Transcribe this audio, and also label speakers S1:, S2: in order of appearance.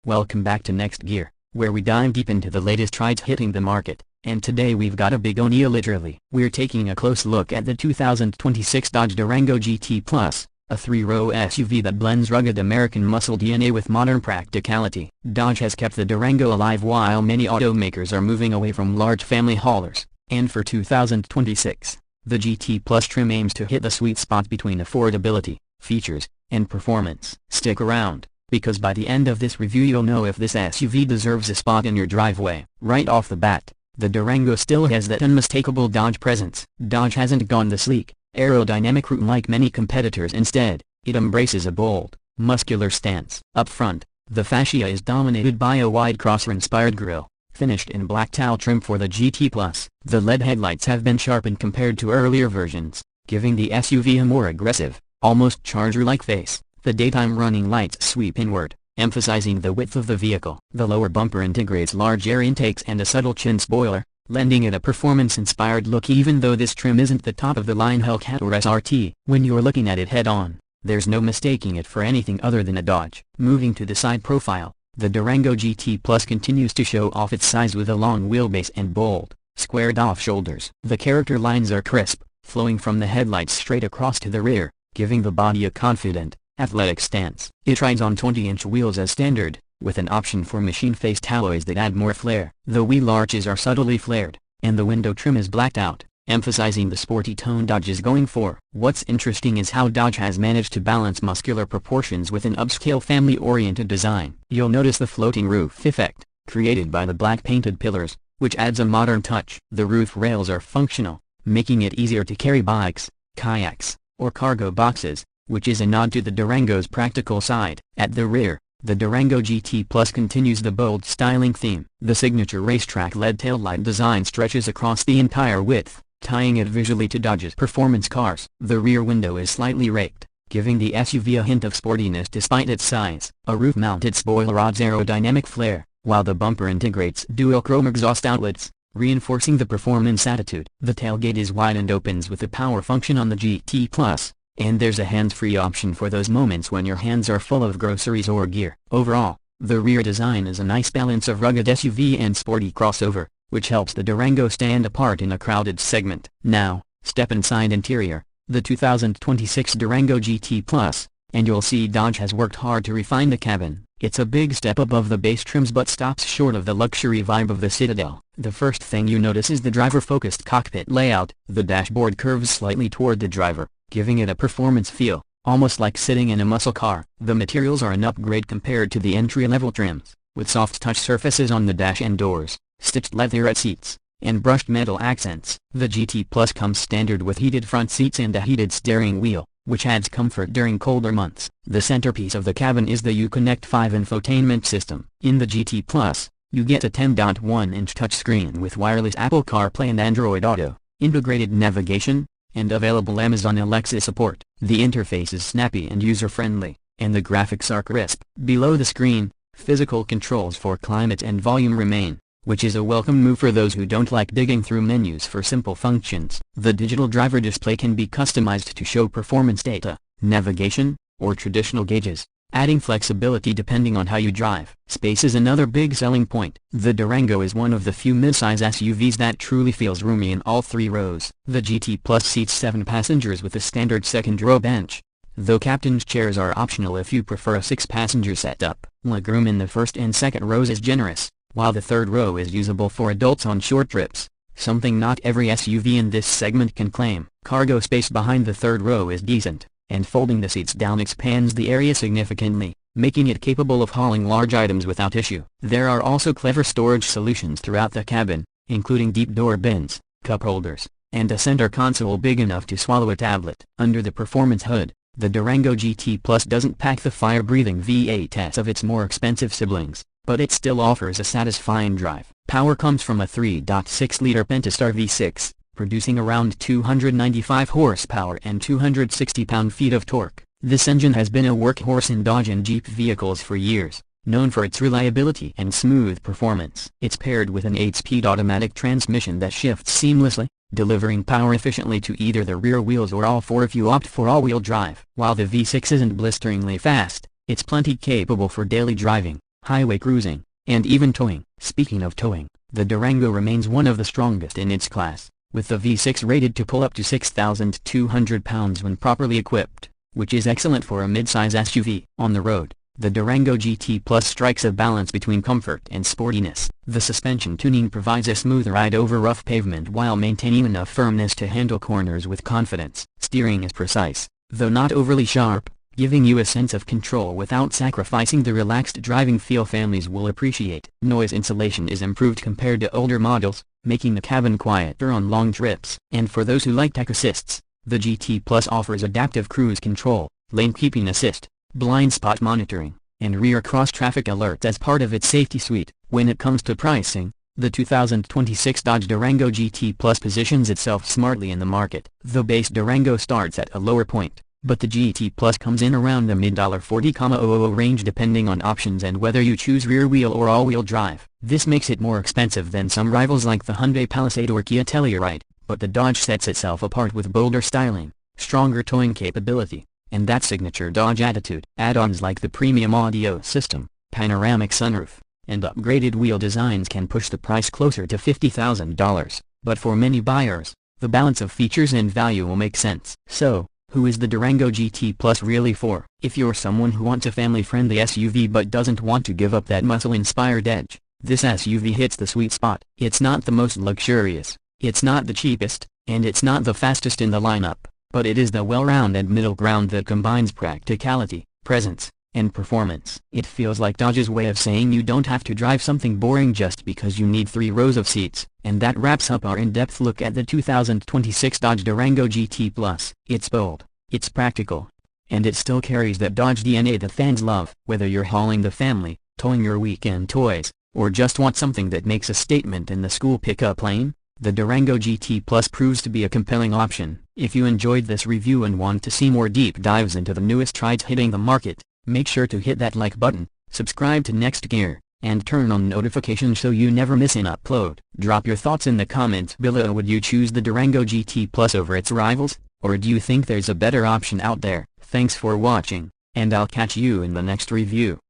S1: Welcome back to Next Gear, where we dive deep into the latest rides hitting the market, and today we've got a big one. Literally. We're taking a close look at the 2026 Dodge Durango GT Plus, a three-row SUV that blends rugged American muscle DNA with modern practicality. Dodge has kept the Durango alive while many automakers are moving away from large family haulers, and for 2026, the GT Plus trim aims to hit the sweet spot between affordability, features, and performance. Stick around, because by the end of this review you'll know if this SUV deserves a spot in your driveway. Right off the bat, the Durango still has that unmistakable Dodge presence. Dodge hasn't gone the sleek, aerodynamic route like many competitors. Instead, it embraces a bold, muscular stance. Up front, the fascia is dominated by a wide crosser-inspired grille, finished in black towel trim for the GT Plus. The LED headlights have been sharpened compared to earlier versions, giving the SUV a more aggressive, almost Charger-like face. The daytime running lights sweep inward, emphasizing the width of the vehicle. The lower bumper integrates large air intakes and a subtle chin spoiler, lending it a performance-inspired look even though this trim isn't the top-of-the-line Hellcat or SRT. When you're looking at it head-on, there's no mistaking it for anything other than a Dodge. Moving to the side profile, the Durango GT Plus continues to show off its size with a long wheelbase and bold, squared-off shoulders. The character lines are crisp, flowing from the headlights straight across to the rear, giving the body a confident, athletic stance. It rides on 20-inch wheels as standard, with an option for machine-faced alloys that add more flair. The wheel arches are subtly flared, and the window trim is blacked out, emphasizing the sporty tone Dodge is going for. What's interesting is how Dodge has managed to balance muscular proportions with an upscale family-oriented design. You'll notice the floating roof effect, created by the black painted pillars, which adds a modern touch. The roof rails are functional, making it easier to carry bikes, kayaks, or cargo boxes, which is a nod to the Durango's practical side. At the rear, the Durango GT Plus continues the bold styling theme. The signature racetrack LED taillight design stretches across the entire width, tying it visually to Dodge's performance cars. The rear window is slightly raked, giving the SUV a hint of sportiness despite its size. A roof-mounted spoiler adds aerodynamic flair, while the bumper integrates dual-chrome exhaust outlets, reinforcing the performance attitude. The tailgate is wide and opens with the power function on the GT Plus, and there's a hands-free option for those moments when your hands are full of groceries or gear. Overall, the rear design is a nice balance of rugged SUV and sporty crossover, which helps the Durango stand apart in a crowded segment. Now, step inside interior, the 2026 Durango GT Plus, and you'll see Dodge has worked hard to refine the cabin. It's a big step above the base trims but stops short of the luxury vibe of the Citadel. The first thing you notice is the driver-focused cockpit layout. The dashboard curves slightly toward the driver, giving it a performance feel, almost like sitting in a muscle car. The materials are an upgrade compared to the entry-level trims, with soft touch surfaces on the dash and doors, stitched leatherette seats, and brushed metal accents. The GT Plus comes standard with heated front seats and a heated steering wheel, which adds comfort during colder months. The centerpiece of the cabin is the Uconnect 5 infotainment system. In the GT Plus, you get a 10.1-inch touchscreen with wireless Apple CarPlay and Android Auto, integrated navigation, and available Amazon Alexa support. The interface is snappy and user-friendly, and the graphics are crisp. Below the screen, physical controls for climate and volume remain, which is a welcome move for those who don't like digging through menus for simple functions. The digital driver display can be customized to show performance data, navigation, or traditional gauges, adding flexibility depending on how you drive. Space is another big selling point. The Durango is one of the few midsize SUVs that truly feels roomy in all three rows. The GT Plus seats 7 passengers with a standard second-row bench, though captain's chairs are optional if you prefer a 6-passenger setup. Legroom in the first and second rows is generous, while the third row is usable for adults on short trips, something not every SUV in this segment can claim. Cargo space behind the third row is decent, and folding the seats down expands the area significantly, making it capable of hauling large items without issue. There are also clever storage solutions throughout the cabin, including deep door bins, cup holders, and a center console big enough to swallow a tablet. Under the performance hood, the Durango GT Plus doesn't pack the fire-breathing V8s of its more expensive siblings, but it still offers a satisfying drive. Power comes from a 3.6-liter Pentastar V6, producing around 295 horsepower and 260 pound-feet of torque. This engine has been a workhorse in Dodge and Jeep vehicles for years, known for its reliability and smooth performance. It's paired with an 8-speed automatic transmission that shifts seamlessly, delivering power efficiently to either the rear wheels or all four if you opt for all-wheel drive. While the V6 isn't blisteringly fast, it's plenty capable for daily driving, highway cruising, and even towing. Speaking of towing, the Durango remains one of the strongest in its class, with the V6 rated to pull up to 6,200 pounds when properly equipped, which is excellent for a mid-size SUV. On the road, the Durango GT Plus strikes a balance between comfort and sportiness. The suspension tuning provides a smooth ride over rough pavement while maintaining enough firmness to handle corners with confidence. Steering is precise, though not overly sharp, giving you a sense of control without sacrificing the relaxed driving feel families will appreciate. Noise insulation is improved compared to older models, making the cabin quieter on long trips. And for those who like tech assists, the GT Plus offers adaptive cruise control, lane keeping assist, blind spot monitoring, and rear cross-traffic alerts as part of its safety suite. When it comes to pricing, the 2026 Dodge Durango GT Plus positions itself smartly in the market. The base Durango starts at a lower point, but the GT Plus comes in around the mid-$40,000 range depending on options and whether you choose rear-wheel or all-wheel drive. This makes it more expensive than some rivals like the Hyundai Palisade or Kia Telluride, but the Dodge sets itself apart with bolder styling, stronger towing capability, and that signature Dodge attitude. Add-ons like the premium audio system, panoramic sunroof, and upgraded wheel designs can push the price closer to $50,000, but for many buyers, the balance of features and value will make sense. So, who is the Durango GT Plus really for? If you're someone who wants a family-friendly SUV but doesn't want to give up that muscle-inspired edge, this SUV hits the sweet spot. It's not the most luxurious, it's not the cheapest, and it's not the fastest in the lineup, but it is the well-rounded middle ground that combines practicality, presence, and performance. It feels like Dodge's way of saying you don't have to drive something boring just because you need 3 rows of seats. And that wraps up our in-depth look at the 2026 Dodge Durango GT Plus. It's bold, it's practical, and it still carries that Dodge DNA that fans love. Whether you're hauling the family, towing your weekend toys, or just want something that makes a statement in the school pickup lane, the Durango GT Plus proves to be a compelling option. If you enjoyed this review and want to see more deep dives into the newest trides hitting the market, make sure to hit that like button, subscribe to Next Gear, and turn on notifications so you never miss an upload. Drop your thoughts in the comments below. Would you choose the Durango GT Plus over its rivals, or do you think there's a better option out there? Thanks for watching, and I'll catch you in the next review.